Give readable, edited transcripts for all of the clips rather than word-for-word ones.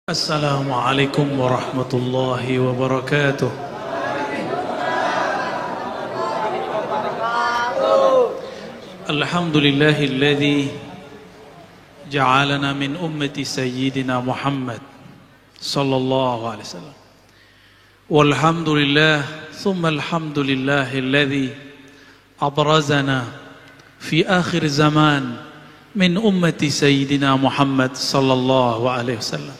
Assalamualaikum warahmatullahi wabarakatuh. Alhamdulillahilladzi ja'alana min ummati sayyidina Muhammad sallallahu alaihi wasallam. Walhamdulillah thumma alhamdulillahilladzi abrazana fi akhir zaman min ummati sayyidina Muhammad sallallahu alaihi wasallam.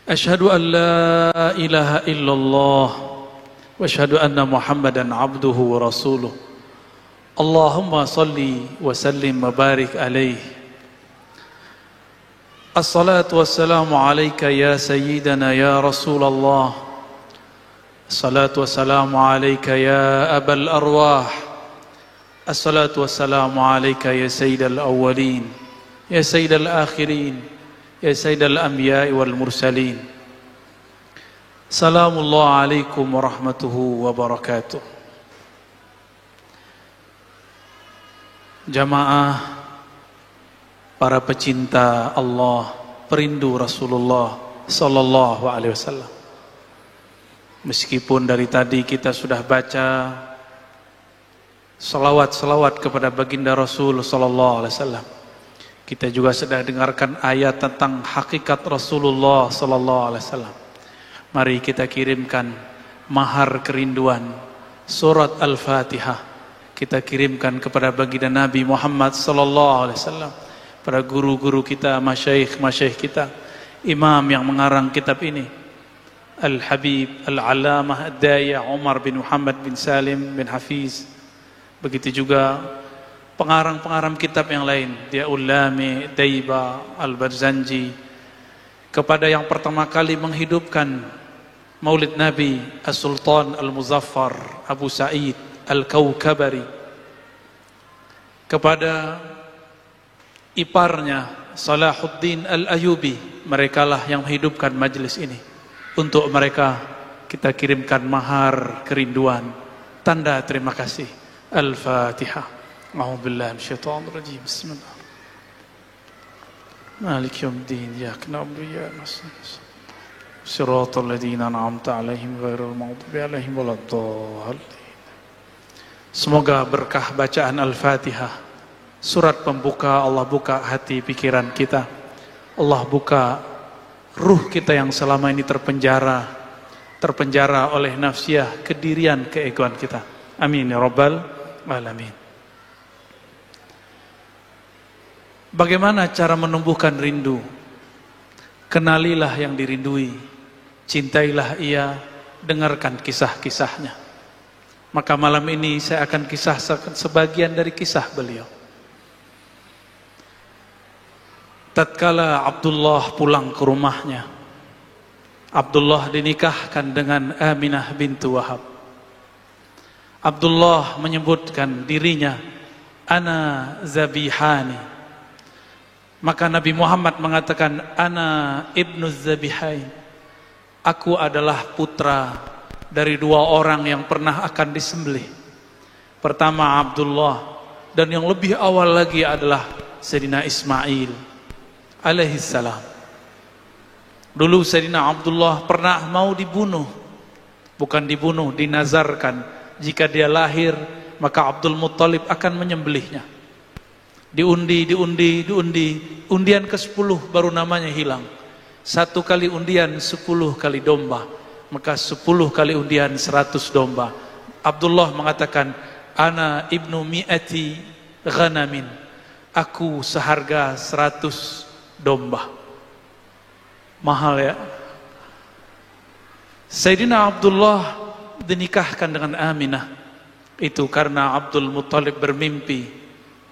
Asyhadu an la ilaha illallah wa asyhadu anna Muhammadan abduhu wa rasuluh. Allahumma salli wa sallim wa barik alaihi. Assalatu wassalamu alayka ya sayyidana ya Rasulullah. Assalatu wassalamu alayka ya abal arwah. Assalatu wassalamu alayka ya sayyidal awwalin ya sayyidal akhirin ya sayyidal anbiya'i wal mursalin. Salamullah alaikum warahmatullahi wabarakatuh. Jamaah, para pecinta Allah, perindu Rasulullah sallallahu alaihi wasallam. Meskipun dari tadi kita sudah baca salawat-salawat kepada baginda Rasul sallallahu alaihi wasallam, kita juga sudah dengarkan ayat tentang hakikat Rasulullah sallallahu alaihi wasallam. Mari kita kirimkan mahar kerinduan surat Al-Fatihah, kita kirimkan kepada baginda Nabi Muhammad sallallahu alaihi wasallam, para guru-guru kita, masyayikh kita, imam yang mengarang kitab ini, Al-Habib Al-Alamah Ad-Daya Umar bin Muhammad bin Salim bin Hafiz. Begitu juga pengarang-pengarang kitab yang lain, Diaul Lami, Daiba, Al-Barzanji, kepada yang pertama kali menghidupkan Maulid Nabi As-Sultan Al-Muzaffar Abu Sa'id Al-Kaukabari, kepada iparnya Salahuddin Al-Ayubi, merekalah yang menghidupkan majelis ini. Untuk mereka kita kirimkan mahar kerinduan, tanda terima kasih. Al-Fatihah. أعوذ بالله من الشيطان الرجيم بسم الله مالك يوم الدين إياك نعبد وإياك نستعين صراط الذين أنعمت عليهم غير المغضوب عليهم ولا الضالين. Semoga berkah bacaan Al-Fatihah, surat pembuka, Allah buka hati pikiran kita, Allah buka ruh kita yang selama ini terpenjara oleh nafsiyah, kedirian, keegoan kita. Amin ya rabbal alamin. Bagaimana cara menumbuhkan rindu? Kenalilah yang dirindui, cintailah ia, dengarkan kisah-kisahnya. Maka malam ini saya akan kisahkan sebagian dari kisah beliau. Tatkala Abdullah pulang ke rumahnya, Abdullah dinikahkan dengan Aminah bintu Wahab. Abdullah menyebutkan dirinya, ana zabihani. Maka Nabi Muhammad mengatakan, ana ibnu zabihain, aku adalah putra dari dua orang yang pernah akan disembelih. Pertama Abdullah, dan yang lebih awal lagi adalah Sayyidina Ismail alaihissalam. Dulu Sayyidina Abdullah pernah mau dibunuh, bukan dibunuh, dinazarkan, jika dia lahir maka Abdul Muttalib akan menyembelihnya. Diundi, undian ke-10 baru namanya hilang. 1 kali undian 10 kali domba, maka 10 kali undian 100 domba. Abdullah mengatakan, ana ibnu mi'ati ghanamin, aku seharga 100 domba. Mahal ya. Sayyidina Abdullah dinikahkan dengan Aminah itu karena Abdul Muttalib bermimpi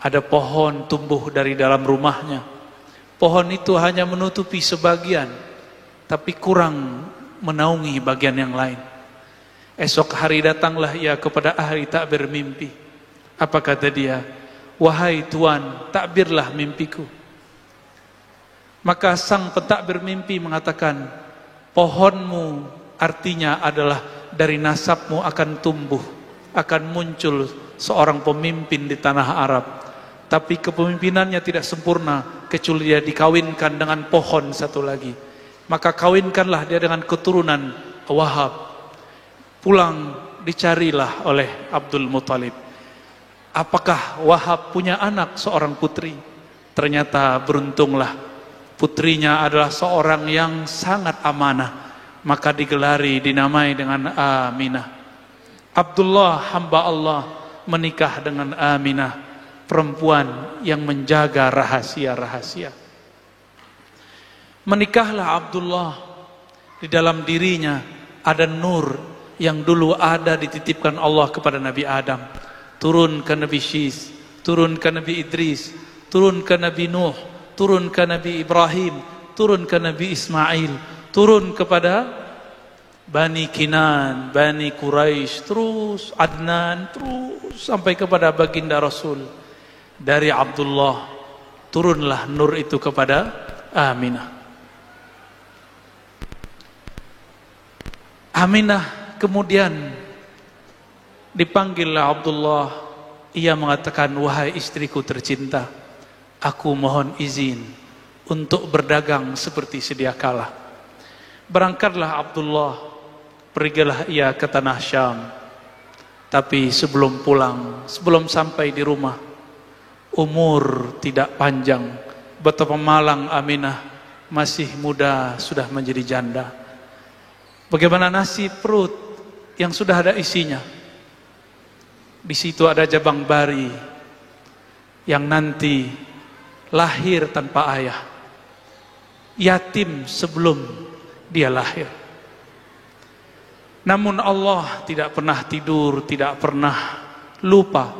ada pohon tumbuh dari dalam rumahnya. Pohon itu hanya menutupi sebagian, tapi kurang menaungi bagian yang lain. Esok hari datanglah ia kepada ahli takbir mimpi. Apa kata dia? Wahai Tuan, takbirlah mimpiku. Maka sang pentakbir mimpi mengatakan, pohonmu artinya adalah dari nasabmu akan tumbuh, akan muncul seorang pemimpin di tanah Arab. Tapi kepemimpinannya tidak sempurna kecuali dia dikawinkan dengan pohon satu lagi. Maka kawinkanlah dia dengan keturunan Wahab. Pulang dicarilah oleh Abdul Muthalib. Apakah Wahab punya anak seorang putri? Ternyata beruntunglah putrinya adalah seorang yang sangat amanah. Maka digelari, dinamai dengan Aminah. Abdullah hamba Allah menikah dengan Aminah, perempuan yang menjaga rahasia-rahasia. Menikahlah Abdullah, di dalam dirinya ada nur yang dulu ada dititipkan Allah kepada Nabi Adam, turun ke Nabi Syis, turun ke Nabi Idris, turun ke Nabi Nuh, turun ke Nabi Ibrahim, turun ke Nabi Ismail, turun kepada Bani Kinan, Bani Quraisy, terus Adnan, terus sampai kepada baginda Rasul. Dari Abdullah turunlah nur itu kepada Aminah. Aminah kemudian dipanggillah Abdullah. Ia mengatakan, wahai istriku tercinta, aku mohon izin untuk berdagang seperti sedia kala. Berangkatlah Abdullah, pergilah ia ke tanah Syam. Tapi sebelum pulang, sebelum sampai di rumah, umur tidak panjang, betapa malang Aminah, masih muda sudah menjadi janda. Bagaimana nasib perut yang sudah ada isinya? Di situ ada jabang bari yang nanti lahir tanpa ayah, yatim sebelum dia lahir. Namun Allah tidak pernah tidur, tidak pernah lupa.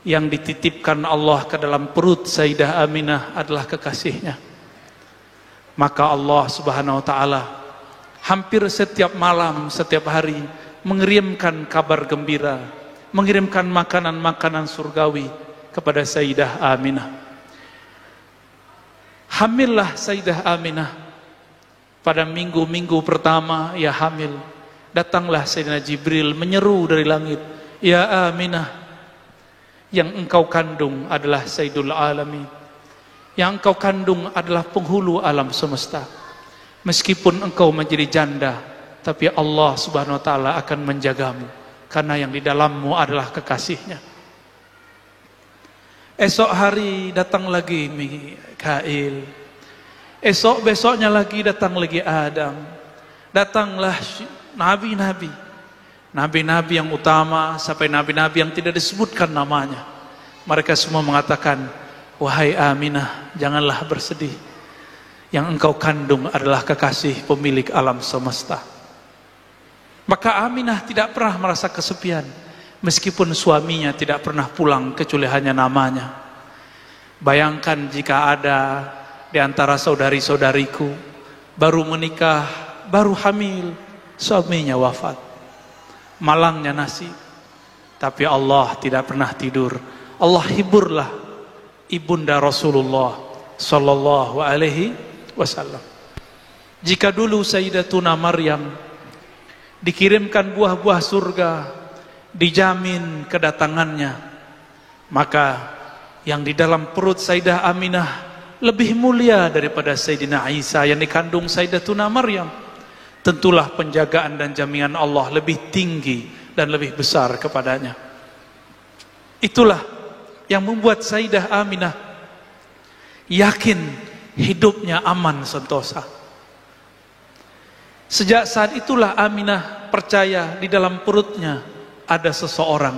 Yang dititipkan Allah ke dalam perut Sayyidah Aminah adalah kekasihnya. Maka Allah Subhanahu wa ta'ala hampir setiap malam, setiap hari mengirimkan kabar gembira, mengirimkan makanan-makanan surgawi kepada Sayyidah Aminah. Hamillah Sayyidah Aminah. Pada minggu-minggu pertama ia hamil, datanglah Sayyidina Jibril menyeru dari langit, ya Aminah, yang engkau kandung adalah Sayyidul Alamin, yang engkau kandung adalah penghulu alam semesta. Meskipun engkau menjadi janda, tapi Allah Subhanahu wa ta'ala akan menjagamu, karena yang di dalammu adalah kekasihnya. Esok hari datang lagi Mikail, esok besoknya lagi datang lagi Adam. Datanglah nabi-nabi, nabi-nabi yang utama sampai nabi-nabi yang tidak disebutkan namanya. Mereka semua mengatakan, wahai Aminah, janganlah bersedih, yang engkau kandung adalah kekasih pemilik alam semesta. Maka Aminah tidak pernah merasa kesepian, meskipun suaminya tidak pernah pulang kecuali hanya namanya. Bayangkan jika ada di antara saudari-saudariku baru menikah, baru hamil, suaminya wafat. Malangnya nasib. Tapi Allah tidak pernah tidur. Allah hiburlah ibunda Rasulullah sallallahu alaihi wasallam. Jika dulu Sayyidatuna Maryam dikirimkan buah-buah surga, dijamin kedatangannya, maka yang di dalam perut Sayyidah Aminah lebih mulia daripada Sayyidina Isa yang dikandung Sayyidatuna Maryam. Tentulah penjagaan dan jaminan Allah lebih tinggi dan lebih besar kepadanya. Itulah yang membuat Sayyidah Aminah yakin hidupnya aman sentosa. Sejak saat itulah Aminah percaya di dalam perutnya ada seseorang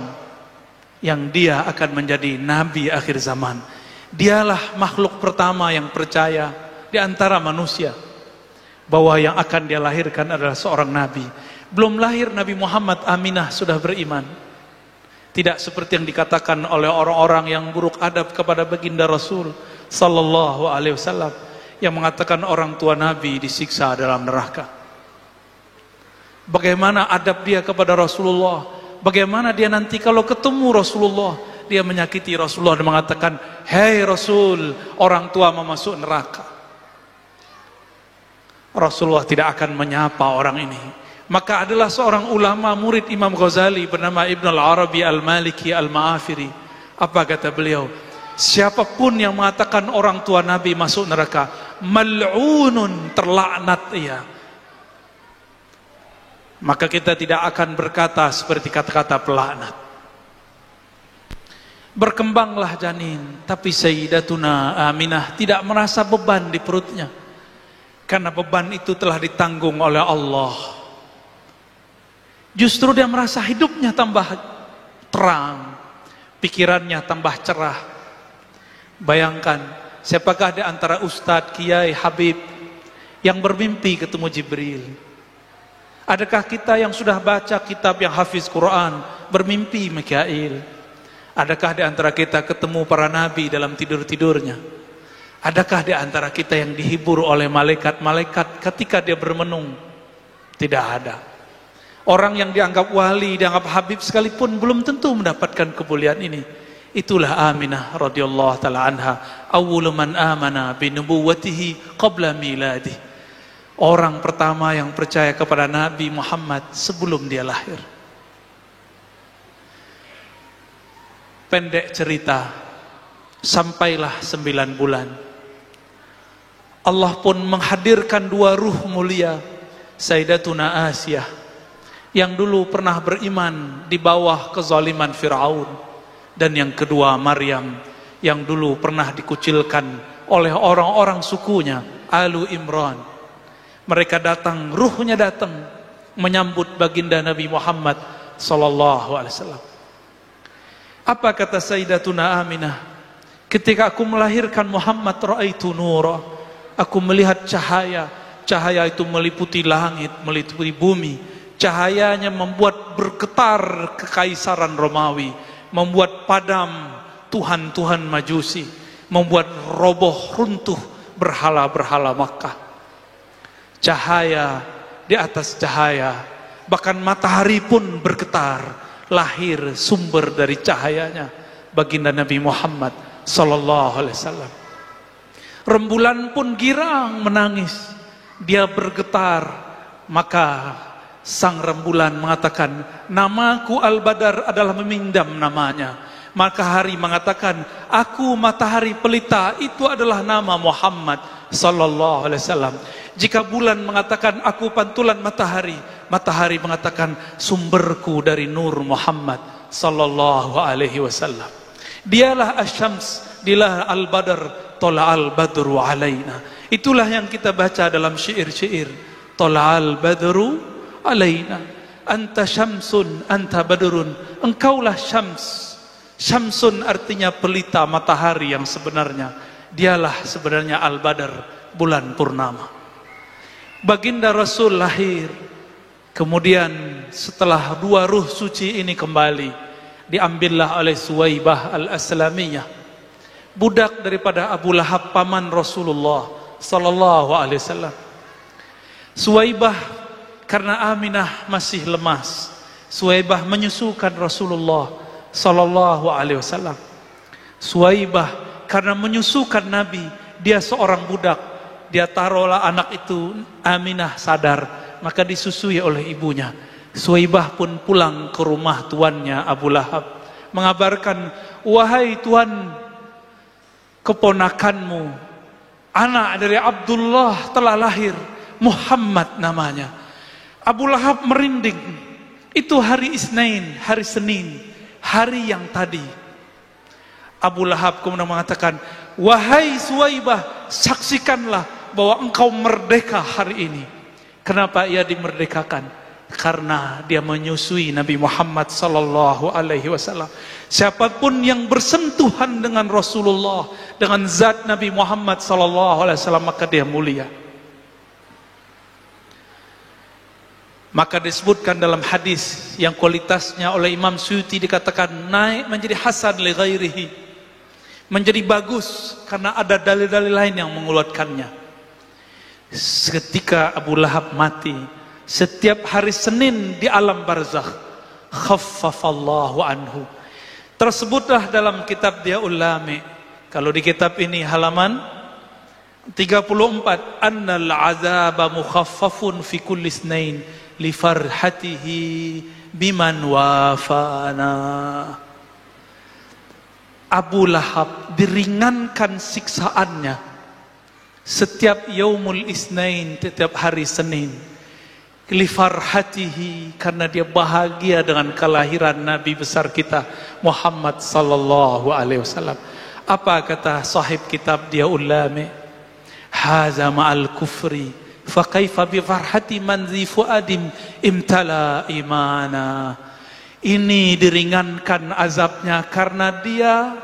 yang dia akan menjadi nabi akhir zaman. Dialah makhluk pertama yang percaya di antara manusia bahwa yang akan dia lahirkan adalah seorang nabi. Belum lahir Nabi Muhammad, Aminah sudah beriman. Tidak seperti yang dikatakan oleh orang-orang yang buruk adab kepada baginda Rasul sallallahu alaihi wasallam yang mengatakan orang tua Nabi disiksa dalam neraka. Bagaimana adab dia kepada Rasulullah? Bagaimana dia nanti kalau ketemu Rasulullah, dia menyakiti Rasulullah dan mengatakan, "Hei Rasul, orang tua memasuk neraka." Rasulullah tidak akan menyapa orang ini. Maka adalah seorang ulama murid Imam Ghazali bernama Ibn al-Arabi al-Maliki al-Ma'afiri. Apa kata beliau? Siapapun yang mengatakan orang tua Nabi masuk neraka, mal'unun, terlaknat ia. Maka kita tidak akan berkata seperti kata-kata pelaknat. Berkembanglah janin, tapi Sayyidatuna Aminah tidak merasa beban di perutnya, karena beban itu telah ditanggung oleh Allah. Justru dia merasa hidupnya tambah terang, pikirannya tambah cerah. Bayangkan, siapakah di antara Ustadz, Kiai, Habib yang bermimpi ketemu Jibril? Adakah kita yang sudah baca kitab yang hafiz Quran bermimpi Mikail? Adakah di antara kita ketemu para nabi dalam tidur-tidurnya? Adakah di antara kita yang dihibur oleh malaikat-malaikat ketika dia bermenung? Tidak ada. Orang yang dianggap wali, dianggap habib sekalipun belum tentu mendapatkan kemuliaan ini. Itulah Aminah radhiyallahu taala anha, awwalu man amana bi nubuwwatihi qabla miladih. Orang pertama yang percaya kepada Nabi Muhammad sebelum dia lahir. Pendek cerita, sampailah 9 bulan. Allah pun menghadirkan 2 ruh mulia, Sayyidatuna Asiyah yang dulu pernah beriman di bawah kezaliman Fir'aun, dan yang kedua Maryam yang dulu pernah dikucilkan oleh orang-orang sukunya, Alu Imran. Mereka datang, ruhnya datang menyambut baginda Nabi Muhammad sallallahu alaihi wasallam. Apa kata Sayyidatuna Aminah? Ketika aku melahirkan Muhammad, ra'aitu nura, aku melihat cahaya. Cahaya itu meliputi langit, meliputi bumi. Cahayanya membuat bergetar kekaisaran Romawi, membuat padam Tuhan-Tuhan Majusi, membuat roboh runtuh berhala-berhala Makkah. Cahaya di atas cahaya, bahkan matahari pun bergetar, lahir sumber dari cahayanya baginda Nabi Muhammad sallallahu alaihi wasallam. Rembulan pun girang menangis, dia bergetar, maka sang rembulan mengatakan, namaku Al-Badar adalah memindam namanya. Maka hari mengatakan, aku matahari pelita, itu adalah nama Muhammad sallallahu alaihi wasallam. Jika bulan mengatakan aku pantulan matahari, matahari mengatakan sumberku dari nur Muhammad sallallahu alaihi wasallam. Dialah Asy-Syams, dialah Al-Badar, Tola'al Badru alaina. Itulah yang kita baca dalam syair-syair. Tola'al Badru alaina, anta syamsun, anta badrun. Engkaulah syams. Syamsun artinya pelita matahari yang sebenarnya. Dialah sebenarnya Al-Badar, bulan purnama. Baginda Rasul lahir. Kemudian setelah 2 ruh suci ini kembali, diambillah oleh Suwaibah Al-Aslamiyah, budak daripada Abu Lahab, paman Rasulullah sallallahu alaihi wasallam. Suwaibah, karena Aminah masih lemas, Suwaibah menyusukan Rasulullah sallallahu alaihi wasallam. Suwaibah karena menyusukan Nabi, dia seorang budak, dia taruhlah anak itu, Aminah sadar, maka disusui oleh ibunya. Suwaibah pun pulang ke rumah tuannya Abu Lahab, mengabarkan, wahai tuan, keponakanmu, anak dari Abdullah telah lahir, Muhammad namanya. Abu Lahab merinding. Itu hari Isnin, hari Senin, hari yang tadi. Abu Lahab kemudian mengatakan, wahai Suwaibah, saksikanlah bahwa engkau merdeka hari ini. Kenapa ia dimerdekakan? Karena dia menyusui Nabi Muhammad sallallahu alaihi wasallam. Siapapun yang bersentuhan dengan Rasulullah, dengan zat Nabi Muhammad sallallahu alaihi wasallam, maka dia mulia. Maka disebutkan dalam hadis yang kualitasnya oleh Imam Suyuti dikatakan naik menjadi hasan li ghairihi, menjadi bagus karena ada dalil-dalil lain yang menguatkannya. Ketika Abu Lahab mati, setiap hari Senin di alam barzakh, khaffafallahu anhu. Tersebutlah dalam kitab Diyaul Lami. Kalau di kitab ini halaman 34, annal azaba mukhaffafun fi kulli isnain li farhatihi biman wafana. Abu Lahab diringankan siksaannya setiap yaumul isnain, setiap hari Senin, lifarhatihi, karena dia bahagia dengan kelahiran Nabi besar kita Muhammad sallallahu alaihi wasallam. Apa kata sahib kitab dia ulama? Haza ma'al kufri fa kaifa bi farhati man zi fuadim imtala imana. Ini diringankan azabnya karena dia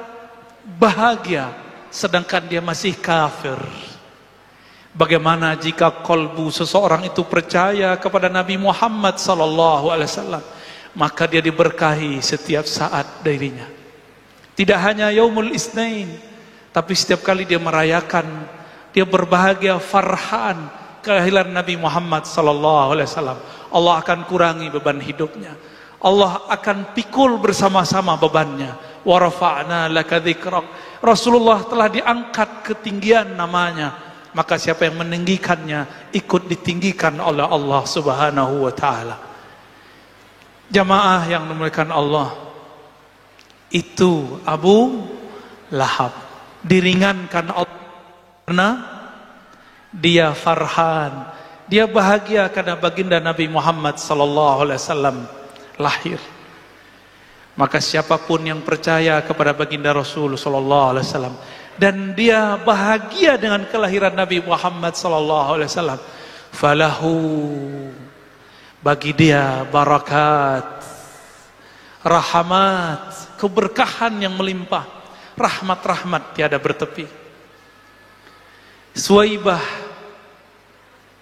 bahagia sedangkan dia masih kafir. Bagaimana jika kolbu seseorang itu percaya kepada Nabi Muhammad sallallahu alaihi wasallam, maka dia diberkahi setiap saat dirinya. Tidak hanya yaumul isnain, tapi setiap kali dia merayakan, dia berbahagia farhan kelahiran Nabi Muhammad sallallahu alaihi wasallam. Allah akan kurangi beban hidupnya. Allah akan pikul bersama-sama bebannya. Wa rafa'na laka dzikrak. Rasulullah telah diangkat ketinggian namanya. Maka siapa yang meninggikannya ikut ditinggikan oleh Allah Subhanahu wa taala. Jamaah yang dimuliakan Allah, itu Abu Lahab diringankan Allah karena dia farhan, dia bahagia karena baginda Nabi Muhammad sallallahu alaihi wasallam lahir. Maka siapapun yang percaya kepada baginda Rasul sallallahu alaihi wasallam dan dia bahagia dengan kelahiran Nabi Muhammad sallallahu alaihi wasallam, falahu, bagi dia barakat, rahmat, keberkahan yang melimpah, rahmat-rahmat tiada bertepi. Suwaibah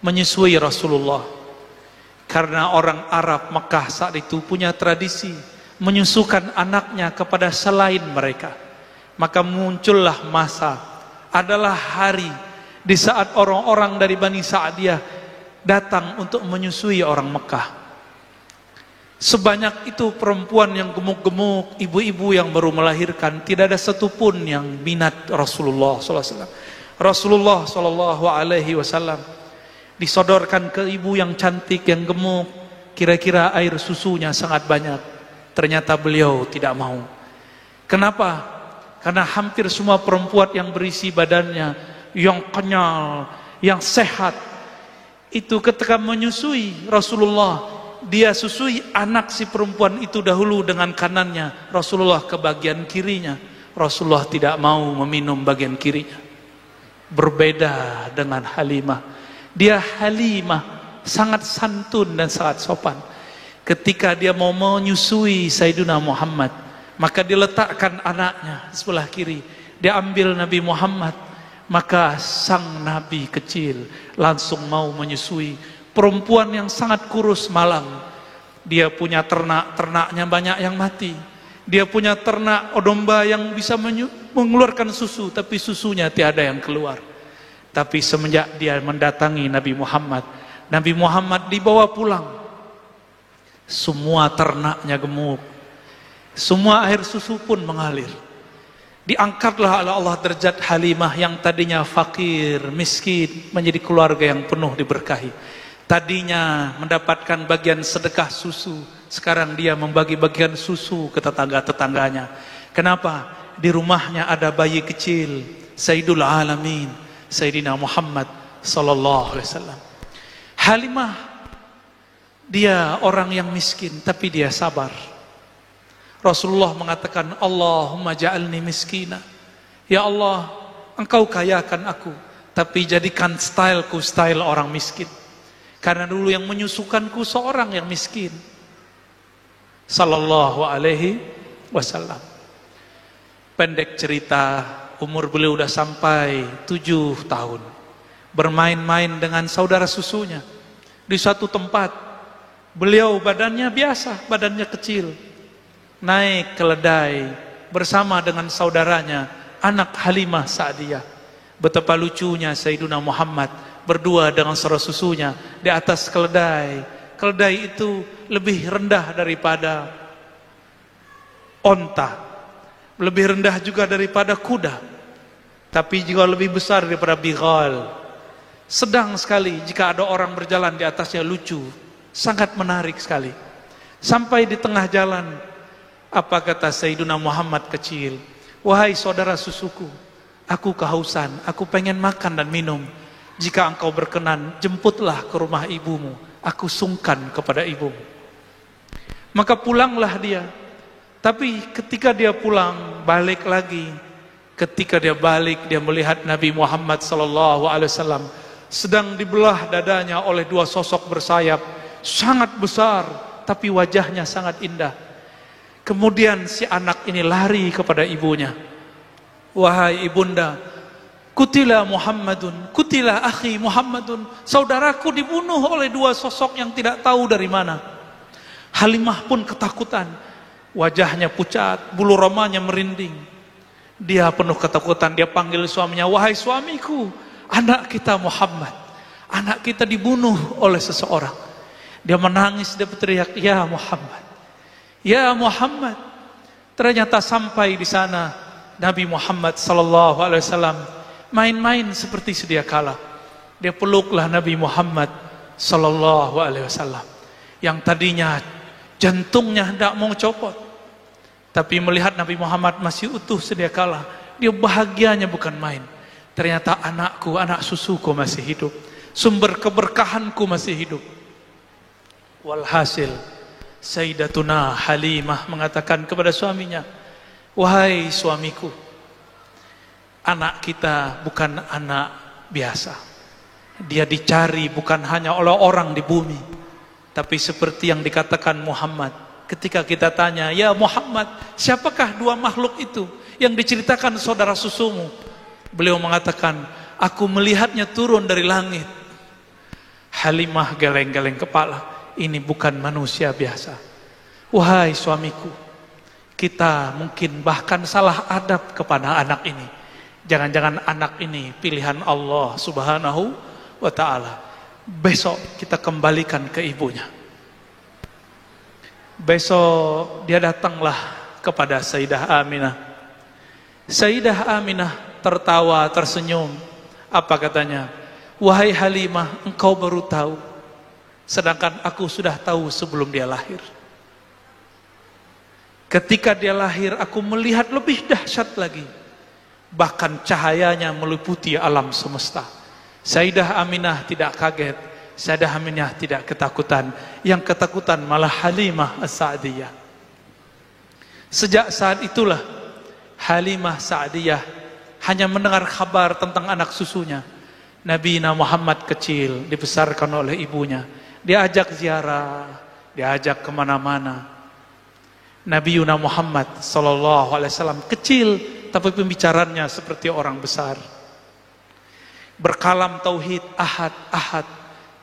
menyusui Rasulullah karena orang Arab Mekah saat itu punya tradisi menyusukan anaknya kepada selain mereka. Maka muncullah masa, adalah hari di saat orang-orang dari Bani Sa'diyah datang untuk menyusui orang Mekah. Sebanyak itu perempuan yang gemuk-gemuk, ibu-ibu yang baru melahirkan, tidak ada satupun yang minat Rasulullah SAW. Rasulullah SAW disodorkan ke ibu yang cantik, yang gemuk, kira-kira air susunya sangat banyak. Ternyata beliau tidak mau. Kenapa? Karena hampir semua perempuan yang berisi badannya, yang kenyal, yang sehat, itu ketika menyusui Rasulullah, dia susui anak si perempuan itu dahulu dengan kanannya, Rasulullah ke bagian kirinya. Rasulullah tidak mau meminum bagian kirinya. Berbeda dengan Halimah. Dia Halimah sangat santun dan sangat sopan. Ketika dia mau menyusui Sayyidina Muhammad, maka diletakkan anaknya sebelah kiri, dia ambil Nabi Muhammad, maka sang Nabi kecil langsung mau menyusui. Perempuan yang sangat kurus malang, dia punya ternak-ternaknya banyak yang mati, dia punya ternak domba yang bisa mengeluarkan susu, tapi susunya tiada yang keluar. Tapi semenjak dia mendatangi Nabi Muhammad dibawa pulang, semua ternaknya gemuk, semua air susu pun mengalir. Diangkatlah oleh Allah derajat Halimah yang tadinya fakir, miskin, menjadi keluarga yang penuh diberkahi. Tadinya mendapatkan bagian sedekah susu, sekarang dia membagi bagian susu ke tetangga-tetangganya. Kenapa? Di rumahnya ada bayi kecil, Sayyidul Alamin, Sayyidina Muhammad sallallahu alaihi wasallam. Halimah, dia orang yang miskin, tapi dia sabar. Rasulullah mengatakan, Allahumma ja'alni miskina. Ya Allah, engkau kayakan aku, tapi jadikan styleku style orang miskin. Karena dulu yang menyusukanku seorang yang miskin. Sallallahu alaihi wasallam. Pendek cerita, umur beliau sudah sampai 7 tahun. Bermain-main dengan saudara susunya. Di suatu tempat, beliau badannya biasa, badannya kecil. Naik keledai bersama dengan saudaranya, anak Halimah Sa'diyah. Betapa lucunya Sayyidina Muhammad berdua dengan saudara susunya di atas keledai. Keledai itu lebih rendah daripada onta, lebih rendah juga daripada kuda, tapi juga lebih besar daripada bighal. Sedang sekali, jika ada orang berjalan di atasnya, lucu, sangat menarik sekali. Sampai di tengah jalan, apa kata Sayyidina Muhammad kecil? Wahai saudara susuku, aku kehausan, aku pengen makan dan minum. Jika engkau berkenan, jemputlah ke rumah ibumu, aku sungkan kepada ibumu. Maka pulanglah dia. Tapi ketika dia pulang, balik lagi. Ketika dia balik, dia melihat Nabi Muhammad SAW sedang dibelah dadanya oleh dua sosok bersayap, sangat besar, tapi wajahnya sangat indah. Kemudian si anak ini lari kepada ibunya. Wahai ibunda, kutila Muhammadun, kutila akhi Muhammadun. Saudaraku dibunuh oleh dua sosok yang tidak tahu dari mana. Halimah pun ketakutan. Wajahnya pucat, bulu romanya merinding. Dia penuh ketakutan, dia panggil suaminya, wahai suamiku, anak kita Muhammad, anak kita dibunuh oleh seseorang. Dia menangis, dia berteriak, ya Muhammad, ya Muhammad. Ternyata sampai di sana Nabi Muhammad SAW main-main seperti sedia kala. Dia peluklah Nabi Muhammad SAW yang tadinya jantungnya hendak mau copot, tapi melihat Nabi Muhammad masih utuh sedia kala, dia bahagianya bukan main. Ternyata anakku, anak susuku masih hidup, sumber keberkahanku masih hidup. Walhasil Sayyidatuna Halimah mengatakan kepada suaminya, wahai suamiku, anak kita bukan anak biasa. Dia dicari bukan hanya oleh orang di bumi, tapi seperti yang dikatakan Muhammad. Ketika kita tanya, ya Muhammad, siapakah dua makhluk itu yang diceritakan saudara susumu? Beliau mengatakan, aku melihatnya turun dari langit. Halimah geleng-geleng kepala, ini bukan manusia biasa. Wahai suamiku, kita mungkin bahkan salah adab kepada anak ini. Jangan-jangan anak ini pilihan Allah Subhanahu wa ta'ala. Besok kita kembalikan ke ibunya. Besok dia datanglah kepada Sayyidah Aminah. Sayyidah Aminah tertawa, tersenyum. Apa katanya? Wahai Halimah, engkau baru tahu, sedangkan aku sudah tahu sebelum dia lahir. Ketika dia lahir, aku melihat lebih dahsyat lagi. Bahkan cahayanya meliputi alam semesta. Sayyidah Aminah tidak kaget, Sayyidah Aminah tidak ketakutan. Yang ketakutan malah Halimah As-Sa'diyah. Sejak saat itulah Halimah Sa'diyah hanya mendengar kabar tentang anak susunya. Nabi Muhammad kecil dibesarkan oleh ibunya. Diajak ziarah, diajak kemana-mana. Nabi Muhammad SAW kecil, tapi pembicaranya seperti orang besar. Berkalam tauhid, ahad, ahad.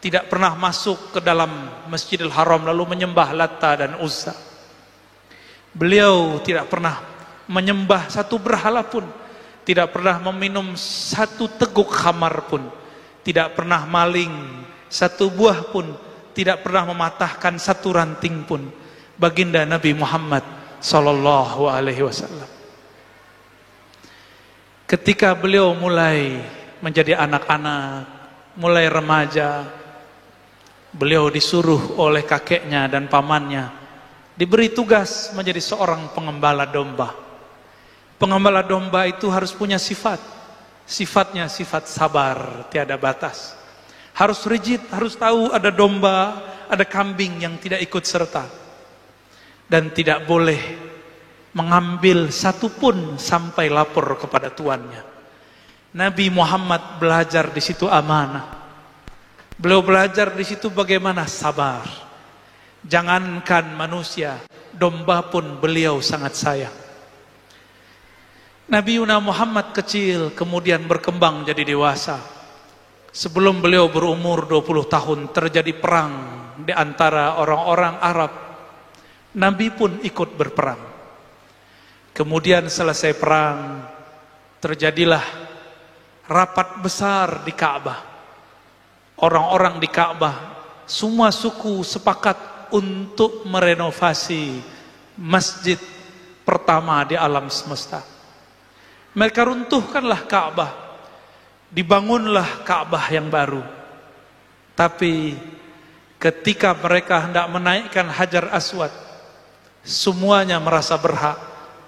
Tidak pernah masuk ke dalam Masjidil Haram lalu menyembah Lata dan Uzza. Beliau tidak pernah menyembah satu berhala pun. Tidak pernah meminum satu teguk khamar pun. Tidak pernah maling satu buah pun. Tidak pernah mematahkan satu ranting pun. Baginda Nabi Muhammad SAW. Ketika beliau mulai menjadi anak-anak, mulai remaja, beliau disuruh oleh kakeknya dan pamannya, diberi tugas menjadi seorang pengembala domba. Pengembala domba itu harus punya sifat. Sifatnya sifat sabar, tiada batas. Harus rigid, harus tahu ada domba, ada kambing yang tidak ikut serta. Dan tidak boleh mengambil satu pun sampai lapor kepada tuannya. Nabi Muhammad belajar di situ amanah. Beliau belajar di situ bagaimana sabar. Jangankan manusia, domba pun beliau sangat sayang. Nabi Muhammad kecil kemudian berkembang jadi dewasa. Sebelum beliau berumur 20 tahun terjadi perang di antara orang-orang Arab. Nabi pun ikut berperang. Kemudian selesai perang, terjadilah rapat besar di Ka'bah. Orang-orang di Ka'bah, semua suku sepakat untuk merenovasi masjid pertama di alam semesta. Mereka runtuhkanlah Ka'bah, dibangunlah Ka'bah yang baru. Tapi ketika mereka hendak menaikkan Hajar Aswad, semuanya merasa berhak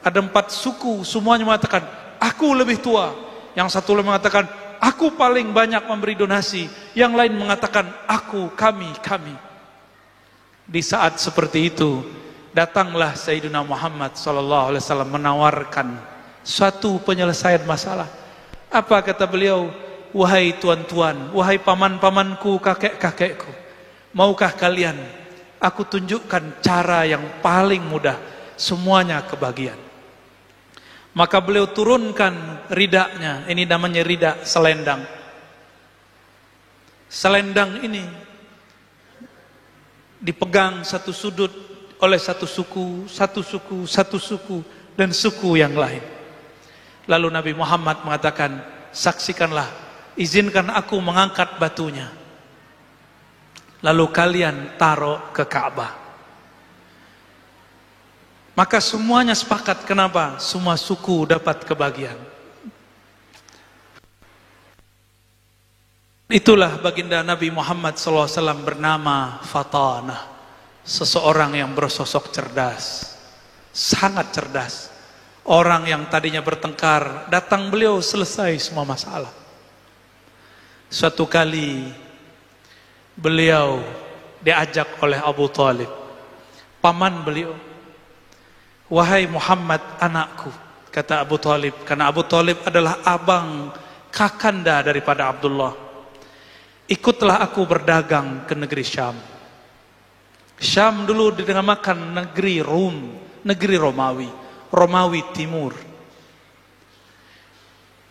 Ada 4 suku, semuanya mengatakan, aku lebih tua. Yang satu mengatakan, aku paling banyak memberi donasi. Yang lain mengatakan, aku, kami. Di saat seperti itu, datanglah Sayyidina Muhammad SAW menawarkan suatu penyelesaian masalah. Apa kata beliau? Wahai tuan-tuan, wahai paman-pamanku, kakek-kakekku, maukah kalian aku tunjukkan cara yang paling mudah, semuanya kebagian. Maka beliau turunkan ridaknya, ini namanya ridak selendang. Selendang ini dipegang satu sudut oleh satu suku, dan suku yang lain. Lalu Nabi Muhammad mengatakan, saksikanlah, izinkan aku mengangkat batunya. Lalu kalian taruh ke Ka'bah. Maka semuanya sepakat. Kenapa? Semua suku dapat kebagian. Itulah baginda Nabi Muhammad SAW bernama Fatanah. Seseorang yang bersosok cerdas, sangat cerdas. Orang yang tadinya bertengkar, datang beliau selesai semua masalah. Suatu kali beliau diajak oleh Abu Talib, paman beliau. Wahai Muhammad anakku, kata Abu Talib, karena Abu Talib adalah abang kakanda daripada Abdullah. Ikutlah aku berdagang ke negeri Syam. Syam dulu dinamakan negeri Rum, negeri Romawi, Romawi Timur.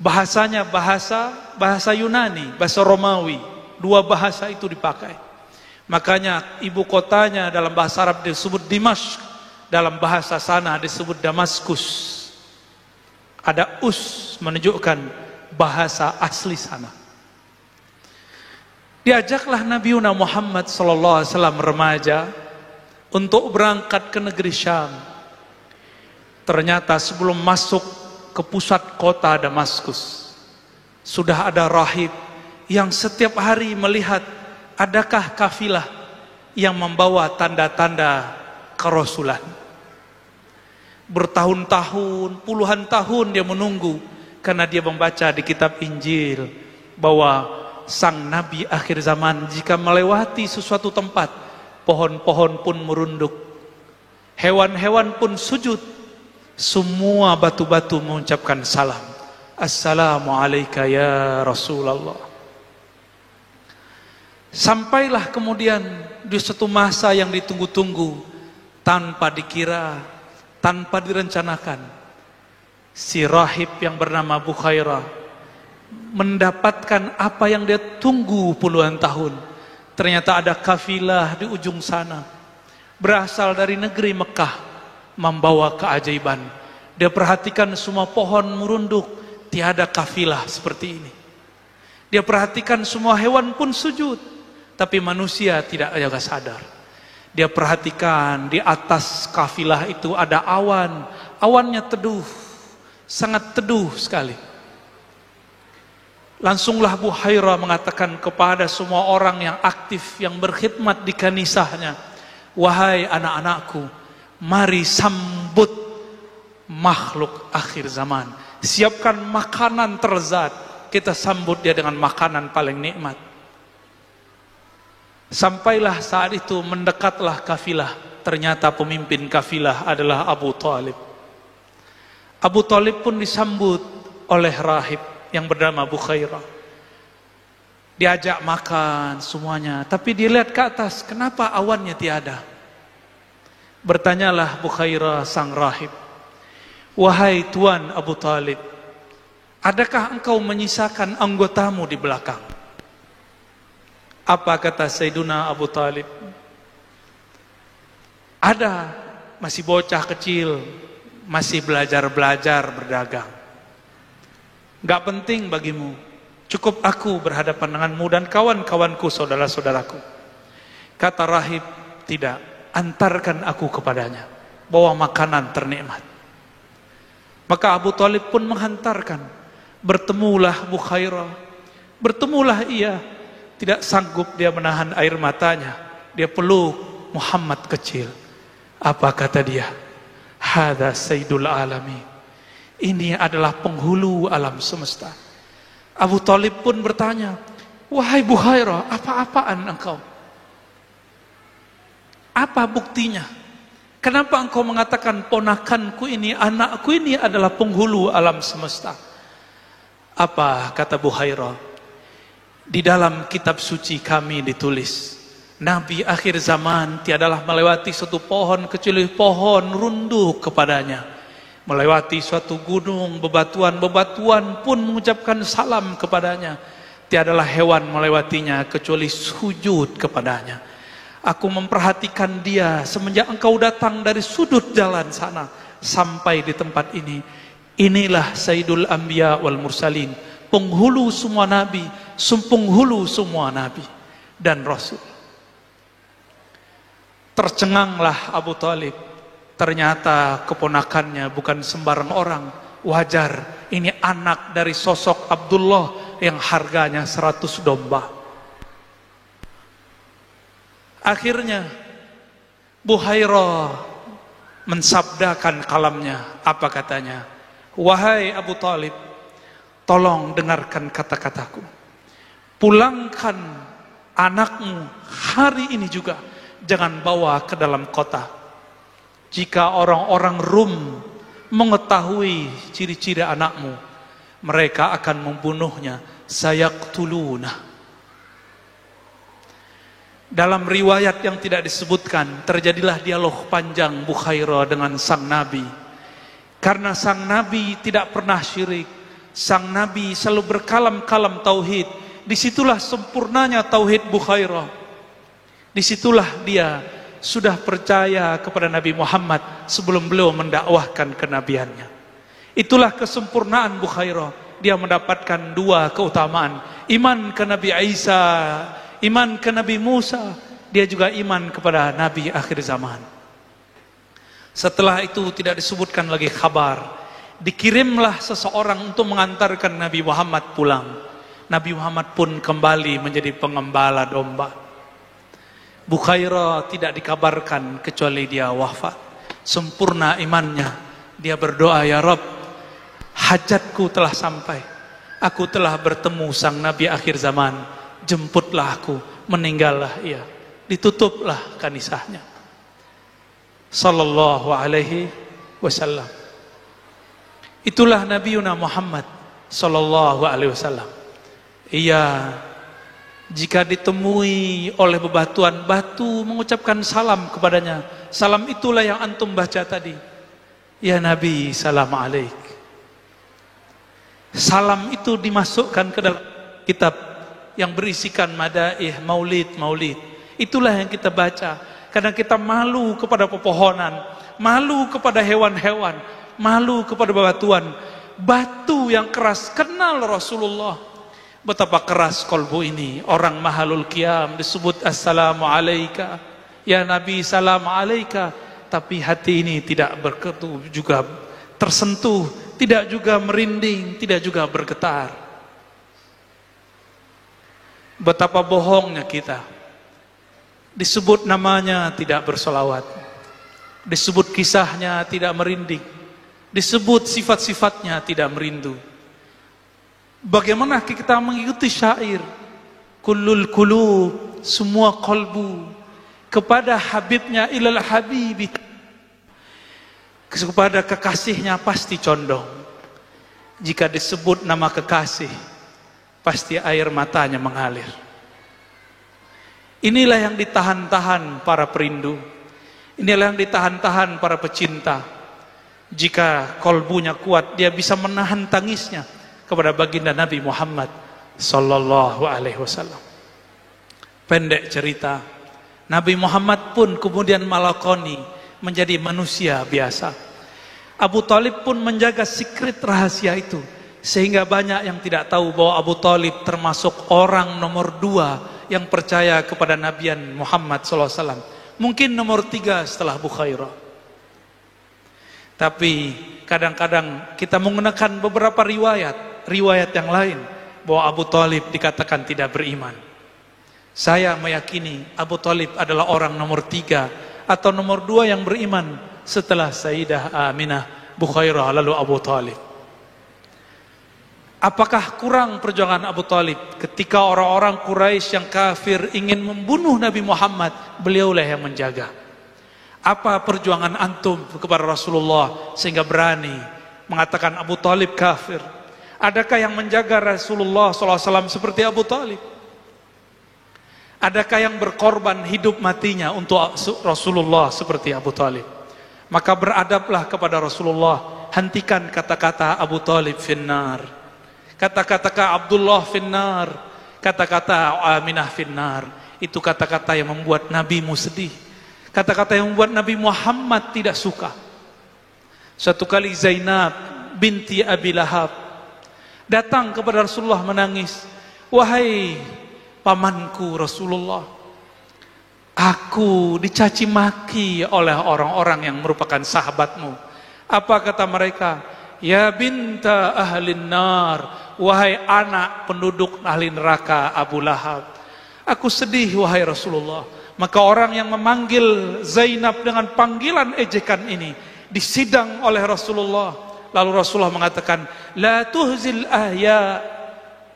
Bahasanya bahasa Yunani, bahasa Romawi. 2 bahasa itu dipakai. Makanya ibu kotanya dalam bahasa Arab disebut Dimashq, dalam bahasa sana disebut Damaskus. Ada us menunjukkan bahasa asli sana. Diajaklah Nabi Muhammad SAW remaja untuk berangkat ke negeri Syam. Ternyata sebelum masuk ke pusat kota Damaskus, sudah ada rahib yang setiap hari melihat adakah kafilah yang membawa tanda-tanda kerasulan. Bertahun-tahun, puluhan tahun dia menunggu, karena dia membaca di kitab Injil bahwa sang Nabi akhir zaman jika melewati sesuatu tempat, pohon-pohon pun merunduk, hewan-hewan pun sujud, semua batu-batu mengucapkan salam. Assalamualaikum ya Rasulullah. Sampailah kemudian di suatu masa yang ditunggu-tunggu, tanpa dikira, tanpa direncanakan, si rahib yang bernama Bukhairah mendapatkan apa yang dia tunggu puluhan tahun. Ternyata ada kafilah di ujung sana, berasal dari negeri Mekah, membawa keajaiban. Dia perhatikan semua pohon merunduk, tiada kafilah seperti ini. Dia perhatikan semua hewan pun sujud, tapi manusia tidak jaga sadar. Dia perhatikan di atas kafilah itu ada awan, awannya teduh, sangat teduh sekali. Langsunglah Bukhairah mengatakan kepada semua orang yang aktif, yang berkhidmat di kanisahnya, wahai anak-anakku, mari sambut makhluk akhir zaman. Siapkan makanan terzat, kita sambut dia dengan makanan paling nikmat. Sampailah saat itu, mendekatlah kafilah. Ternyata pemimpin kafilah adalah Abu Talib. Abu Talib pun disambut oleh rahib yang bernama Bukhairah. Diajak makan semuanya, tapi dilihat ke atas, kenapa awannya tiada? Bertanyalah Bukhairah sang rahib, wahai Tuan Abu Talib, adakah engkau menyisakan anggotamu di belakang? Apa kata Sayyiduna Abu Talib? Ada, masih bocah kecil, masih belajar-belajar berdagang. Gak penting bagimu, cukup aku berhadapan denganmu dan kawan-kawanku, saudara-saudaraku. Kata rahib, tidak, antarkan aku kepadanya, bawa makanan ternikmat. Maka Abu Talib pun menghantarkan. Bertemulah Bukhairah, bertemulah ia. Tidak sanggup dia menahan air matanya, dia peluk Muhammad kecil. Apa kata dia? Hadza sayyidul alamin. Ini adalah penghulu alam semesta. Abu Thalib pun bertanya, wahai Buhairah, apa-apaan engkau? Apa buktinya? Kenapa engkau mengatakan ponakanku ini, anakku ini adalah penghulu alam semesta? Apa kata Buhairah? Di dalam kitab suci kami ditulis, Nabi akhir zaman tiadalah melewati suatu pohon kecuali pohon runduk kepadanya. Melewati suatu gunung, bebatuan-bebatuan pun mengucapkan salam kepadanya. Tiadalah hewan melewatinya kecuali sujud kepadanya. Aku memperhatikan dia semenjak engkau datang dari sudut jalan sana sampai di tempat ini. Inilah Sayyidul Anbiya wal Mursalin, penghulu semua nabi, penghulu semua nabi dan rasul. Tercenganglah Abu Thalib. Ternyata keponakannya bukan sembarang orang. Wajar, ini anak dari sosok Abdullah yang harganya 100 domba. Akhirnya Buhairah mensabdakan kalamnya. Apa katanya? Wahai Abu Thalib, tolong dengarkan kata-kataku. Pulangkan anakmu hari ini juga. Jangan bawa ke dalam kota. Jika orang-orang Rum mengetahui ciri-ciri anakmu, mereka akan membunuhnya. Sayaqtuluna. Dalam riwayat yang tidak disebutkan, terjadilah dialog panjang Buhairah dengan sang Nabi. Karena sang Nabi tidak pernah syirik. Sang Nabi selalu berkalam-kalam tauhid. Disitulah sempurnanya tauhid Buhairah. Disitulah dia sudah percaya kepada Nabi Muhammad sebelum beliau mendakwahkan kenabiannya. Itulah kesempurnaan Buhairah. Dia mendapatkan dua keutamaan. Iman ke Nabi Isa, iman ke Nabi Musa. Dia juga iman kepada Nabi akhir zaman. Setelah itu tidak disebutkan lagi kabar. Dikirimlah seseorang untuk mengantarkan Nabi Muhammad pulang. Nabi Muhammad pun kembali menjadi pengembala domba. Buhairah tidak dikabarkan kecuali dia wafat. Sempurna imannya. Dia berdoa, ya Rabb, hajatku telah sampai. Aku telah bertemu sang Nabi akhir zaman. Jemputlah aku, meninggallah ia. Ditutuplah kanisahnya. Sallallahu alaihi wasallam. Itulah Nabiuna Muhammad sallallahu alaihi wasallam. Ia jika ditemui oleh bebatuan, batu mengucapkan salam kepadanya. Salam itulah yang antum baca tadi. Ya Nabi, salam alaik. Salam itu dimasukkan ke dalam kitab yang berisikan madaih, maulid. Itulah yang kita baca. Kadang kita malu kepada pepohonan, malu kepada hewan-hewan, malu kepada bebatuan. Batu yang keras kenal Rasulullah. Betapa keras kolbu ini. Orang mahalul qiyam disebut assalamu alaika, ya Nabi salam alaika. Tapi hati ini tidak berketu juga tersentuh, tidak juga merinding, tidak juga bergetar. Betapa bohongnya kita. Disebut namanya tidak bersolawat, disebut kisahnya tidak merinding, disebut sifat-sifatnya tidak merindu. Bagaimana kita mengikuti syair kullul qulub, semua kolbu kepada habibnya, ilal habibi, kepada kekasihnya pasti condong. Jika disebut nama kekasih, pasti air matanya mengalir. Inilah yang ditahan-tahan para perindu. Inilah yang ditahan-tahan para pecinta. Jika kolbunya kuat, dia bisa menahan tangisnya kepada baginda Nabi Muhammad sallallahu alaihi wasallam. Pendek cerita, Nabi Muhammad pun kemudian malakoni menjadi manusia biasa. Abu Thalib pun menjaga secret rahasia itu, sehingga banyak yang tidak tahu bahwa Abu Thalib termasuk orang nomor 2 yang percaya kepada Nabian Muhammad sallallahu alaihi wasallam. Mungkin nomor 3 setelah Buhairah. Tapi kadang-kadang kita menggunakan beberapa riwayat yang lain bahwa Abu Thalib dikatakan tidak beriman. Saya meyakini Abu Thalib adalah orang nomor 3 atau nomor 2 yang beriman setelah Sayyidah Aminah, Bukhairah, lalu Abu Talib. Apakah kurang perjuangan Abu Talib ketika orang-orang Quraisy yang kafir ingin membunuh Nabi Muhammad? Beliaulah yang menjaga. Apa perjuangan antum kepada Rasulullah sehingga berani mengatakan Abu Talib kafir? Adakah yang menjaga Rasulullah SAW seperti Abu Talib? Adakah yang berkorban hidup matinya untuk Rasulullah seperti Abu Talib? Maka beradablah kepada Rasulullah. Hentikan kata-kata Abu Talib finnar, kata-kata Abdullah finnar, kata-kata Aminah finnar. Itu kata-kata yang membuat nabimu sedih, kata-kata yang membuat Nabi Muhammad tidak suka. Suatu kali Zainab binti Abi Lahab datang kepada Rasulullah menangis. Wahai pamanku Rasulullah, aku dicaci maki oleh orang-orang yang merupakan sahabatmu. Apa kata mereka? Ya binta ahlin nar, wahai anak penduduk ahli neraka Abu Lahab. Aku sedih wahai Rasulullah. Maka orang yang memanggil Zainab dengan panggilan ejekan ini disidang oleh Rasulullah. Lalu Rasulullah mengatakan, la tuhzil ahya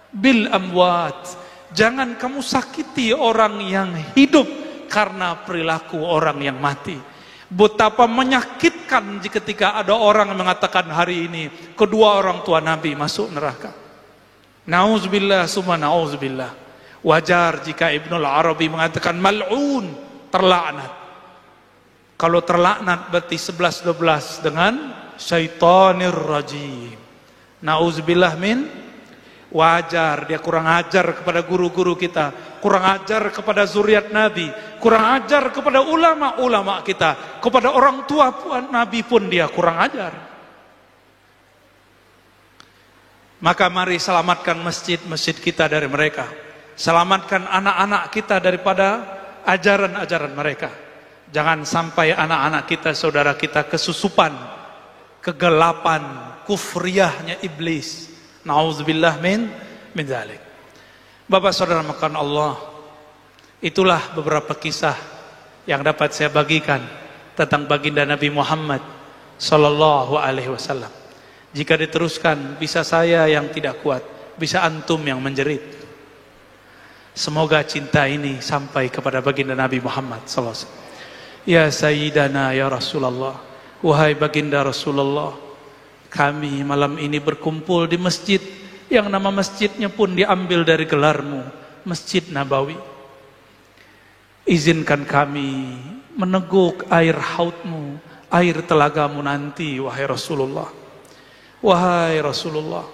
bil amwat. Jangan kamu sakiti orang yang hidup karena perilaku orang yang mati. Betapa menyakitkan ketika ada orang yang mengatakan hari ini kedua orang tua Nabi masuk neraka. Nauzubillah summa nauzubillah. Wajar jika Ibnul Arabi mengatakan mal'un, terlaknat. Kalau terlaknat berarti 11-12 dengan syaitanir rajim. Nauzubillah min. Wajar dia kurang ajar kepada guru-guru kita, kurang ajar kepada zuriat Nabi, kurang ajar kepada ulama-ulama kita, kepada orang tua Nabi pun dia kurang ajar. Maka mari selamatkan masjid-masjid kita dari mereka. Selamatkan anak-anak kita daripada ajaran-ajaran mereka. Jangan sampai anak-anak kita, saudara kita kesusupan, kegelapan, kufriyahnya iblis. Nauzubillah min dzalik. Bapak saudara makan Allah, itulah beberapa kisah yang dapat saya bagikan tentang baginda Nabi Muhammad sallallahu alaihi wasallam. Jika diteruskan, bisa saya yang tidak kuat, bisa antum yang menjerit. Semoga cinta ini sampai kepada baginda Nabi Muhammad sallallahu alaihi wasallam. Ya Sayyidana ya Rasulullah, wahai baginda Rasulullah, kami malam ini berkumpul di masjid yang nama masjidnya pun diambil dari gelarmu, Masjid Nabawi. Izinkan kami meneguk air haudmu, air telagamu nanti, wahai Rasulullah. Wahai Rasulullah,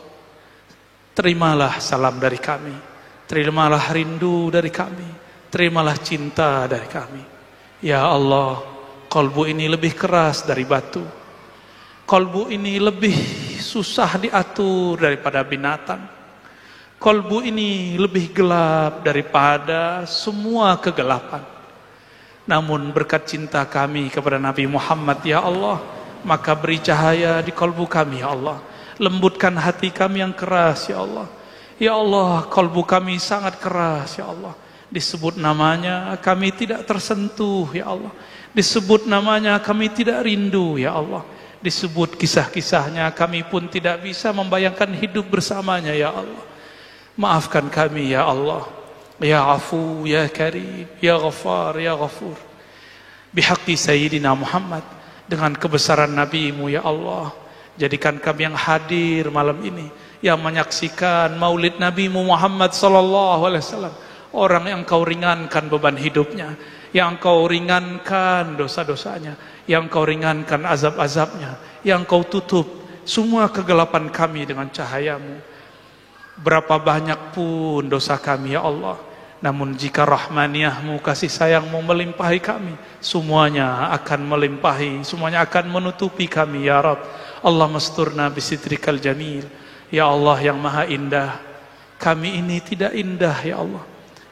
terimalah salam dari kami, terimalah rindu dari kami, terimalah cinta dari kami. Ya Allah, kalbu ini lebih keras dari batu. Kalbu ini lebih susah diatur daripada binatang. Kalbu ini lebih gelap daripada semua kegelapan. Namun berkat cinta kami kepada Nabi Muhammad ya Allah, maka beri cahaya di kalbu kami ya Allah. Lembutkan hati kami yang keras ya Allah. Ya Allah, kalbu kami sangat keras ya Allah. Disebut namanya kami tidak tersentuh ya Allah. Disebut namanya kami tidak rindu ya Allah. Disebut kisah-kisahnya kami pun tidak bisa membayangkan hidup bersamanya ya Allah. Maafkan kami ya Allah. Ya Afu, ya Karim, ya Ghaffar, ya Ghafur. Bihaqqi Sayyidina Muhammad, dengan kebesaran Nabi-Mu ya Allah, jadikan kami yang hadir malam ini, yang menyaksikan maulid Nabi-Mu Muhammad sallallahu alaihi wasallam, orang yang Kau ringankan beban hidupnya, yang Kau ringankan dosa-dosanya, yang Kau ringankan azab-azabnya, yang Kau tutup semua kegelapan kami dengan cahaya-Mu. Berapa banyak pun dosa kami ya Allah, namun jika rahmaniyah-Mu, kasih sayang-Mu melimpahi kami, semuanya akan melimpahi, semuanya akan menutupi kami ya Rabb. Allah masturna bisitrikal jamil. Ya Allah yang maha indah, kami ini tidak indah ya Allah.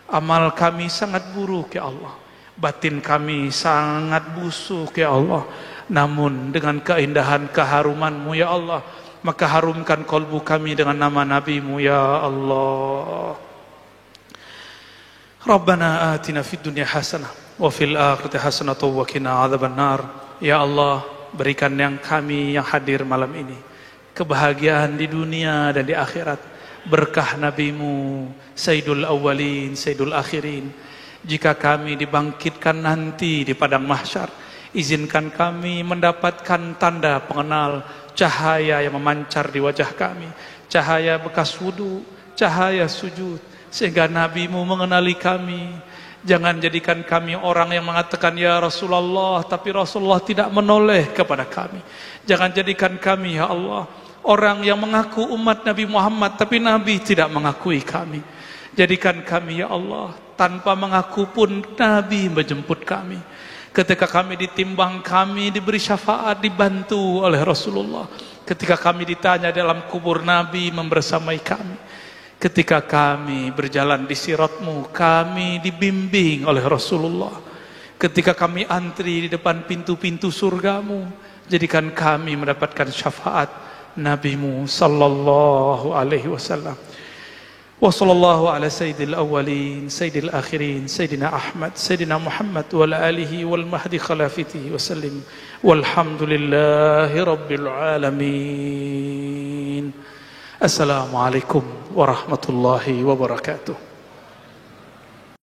Amal kami sangat buruk ya Allah. Batin kami sangat busuk ya Allah. Namun dengan keindahan keharuman-Mu ya Allah, maka harumkan kalbu kami dengan nama Nabi-Mu ya Allah. Rabbana atina fid dunya hasanah wa fil akhirati hasanah wa qina adzabannar. Ya Allah, berikan yang kami yang hadir malam ini kebahagiaan di dunia dan di akhirat, berkah Nabi-Mu Sayyidul Awwalin Sayyidul Akhirin. Jika kami dibangkitkan nanti di padang mahsyar, izinkan kami mendapatkan tanda pengenal, cahaya yang memancar di wajah kami, cahaya bekas wudu, cahaya sujud, sehingga Nabi-Mu mengenali kami. Jangan jadikan kami orang yang mengatakan ya Rasulullah, tapi Rasulullah tidak menoleh kepada kami. Jangan jadikan kami ya Allah orang yang mengaku umat Nabi Muhammad, tapi Nabi tidak mengakui kami. Jadikan kami ya Allah tanpa mengaku pun Nabi menjemput kami. Ketika kami ditimbang, kami diberi syafaat, dibantu oleh Rasulullah. Ketika kami ditanya dalam kubur, Nabi membersamai kami. Ketika kami berjalan di sirat-Mu, kami dibimbing oleh Rasulullah. Ketika kami antri di depan pintu-pintu surga-Mu, jadikan kami mendapatkan syafaat Nabi-Mu sallallahu alaihi wasallam. Wa sallallahu ala sayyidil awwalin sayyidil akhirin sayyidina Ahmad sayyidina Muhammad wa ala alihi wal mahdi khalafatihi wa sallim. Walhamdulillahi rabbil alamin. Assalamualaikum warahmatullahi wabarakatuh.